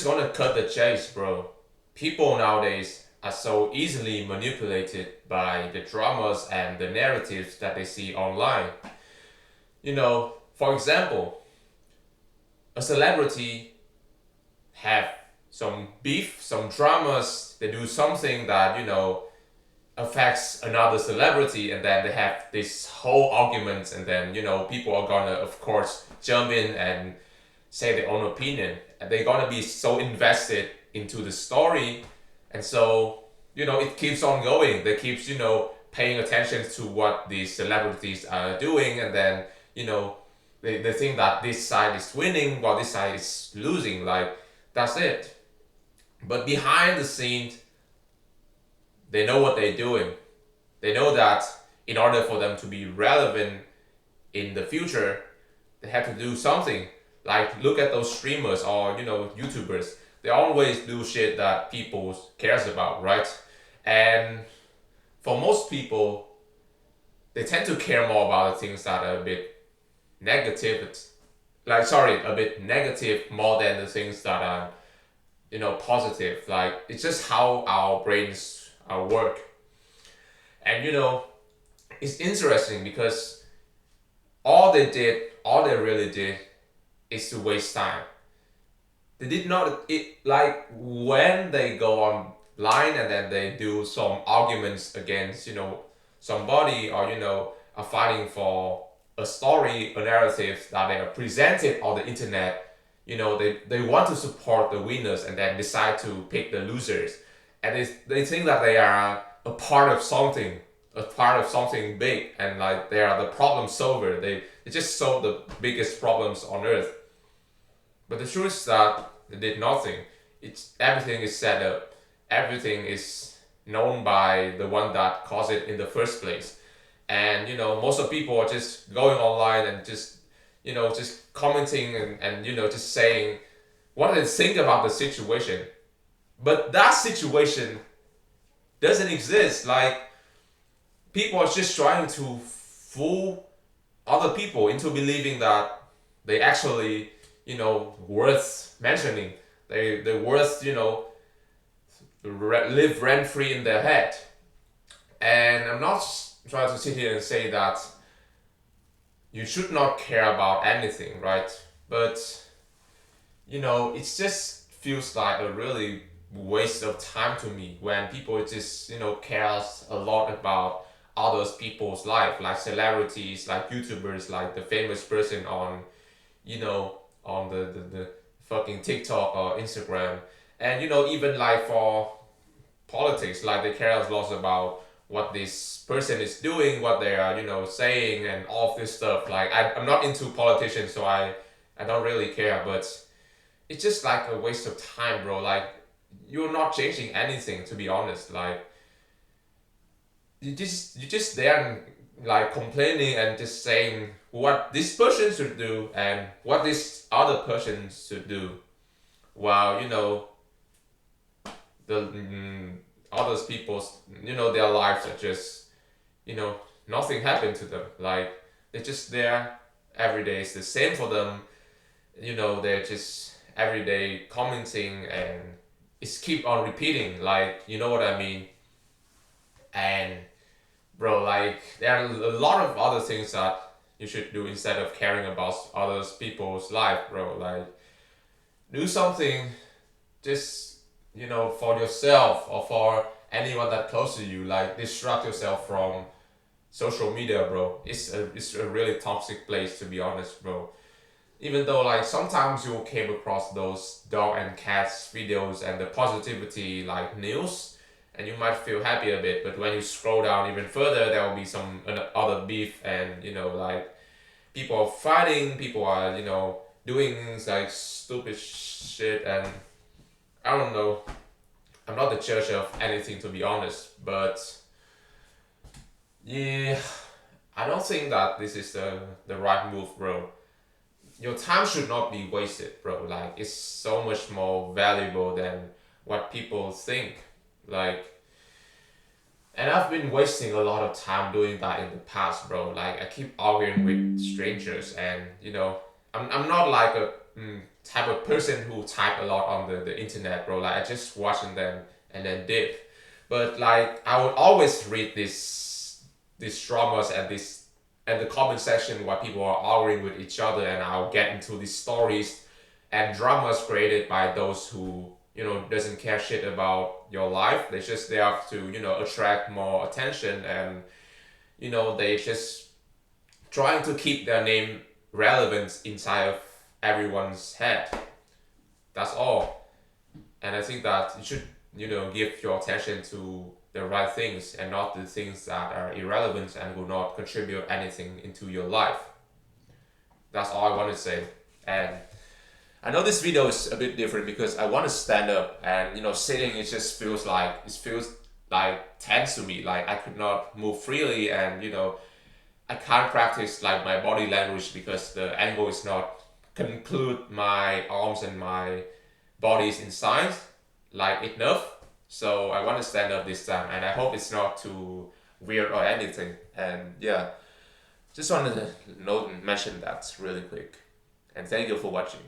gonna cut the chase, bro. People nowadays are so easily manipulated by the dramas and the narratives that they see online. For example, a celebrity have some beef, some dramas, they do something that, affects another celebrity, and then they have this whole argument, and then, people are gonna, of course, jump in and say their own opinion. And they're gonna be so invested into the story, and so, it keeps on going. They keeps, paying attention to what these celebrities are doing, and then, they think that this side is winning while this side is losing. Like, that's it. But behind the scenes, they know what they're doing. They know that in order for them to be relevant in the future, they have to do something. Like, look at those streamers or, YouTubers. They always do shit that people cares about, right? And for most people, they tend to care more about the things that are a bit negative, a bit negative more than the things that are, positive. Like, it's just how our brains work. And, it's interesting because all they really did is to waste time. They did not, like, when they go online and then they do some arguments against, somebody, or, are fighting for a story, a narrative that they are presented on the internet. They want to support the winners and then decide to pick the losers. And they think that they are a part of something big, and like they are the problem solver. They just solve the biggest problems on earth. But the truth is that they did nothing. Everything is set up. Everything is known by the one that caused it in the first place. And most of the people are just going online and just commenting, and just saying what they think about the situation. But that situation doesn't exist. Like, people are just trying to fool other people into believing that they actually, worth mentioning. They're worth, live rent free in their head. And I'm not trying to sit here and say that you should not care about anything, right? But it just feels like a really waste of time to me when people just cares a lot about others people's life, like celebrities, like YouTubers, like the famous person on the fucking TikTok or Instagram. And even like for politics, like they care a lot about what this person is doing, what they are saying, and all of this stuff. Like, I'm not into politicians, so I don't really care. But it's just like a waste of time, bro. Like, you're not changing anything, to be honest. Like, you just there and like complaining and just saying what this person should do and what this other person should do, while the others people's their lives are just nothing happened to them. Like, they're just there every day. It's the same for them. They're just every day commenting, and it's keep on repeating. Like, you know what I mean? And bro, like, there are a lot of other things that you should do instead of caring about others people's life, bro. Like, do something just for yourself or for anyone that close to you. Like, distract yourself from social media, bro. It's a really toxic place, to be honest, bro. Even though, like, sometimes you came across those dog and cats videos and the positivity, like, news, and you might feel happy a bit. But when you scroll down even further, there will be some other beef, and like, people are fighting, people are doing like stupid shit. And I don't know, I'm not the judge of anything, to be honest, but yeah, I don't think that this is the right move, bro. Your time should not be wasted, bro. Like, it's so much more valuable than what people think. Like, and I've been wasting a lot of time doing that in the past, bro. Like, I keep arguing with strangers, and I'm not like a type of person who type a lot on the internet, bro. Like I just watching them and then dip. But like I would always read these dramas and this and the comment section where people are arguing with each other, and I'll get into these stories and dramas created by those who doesn't care shit about your life. They just they have to attract more attention, and they just trying to keep their name relevant inside of everyone's head. That's all. And I think that you should give your attention to the right things and not the things that are irrelevant and will not contribute anything into your life. That's all I want to say. And I know this video is a bit different because I want to stand up, and sitting it feels like tense to me. Like I could not move freely, and I can't practice like my body language because the angle is not conclude my arms and my body's inside like enough. So I want to stand up this time, and I hope it's not too weird or anything. And yeah, just wanted to mention that really quick. And thank you for watching.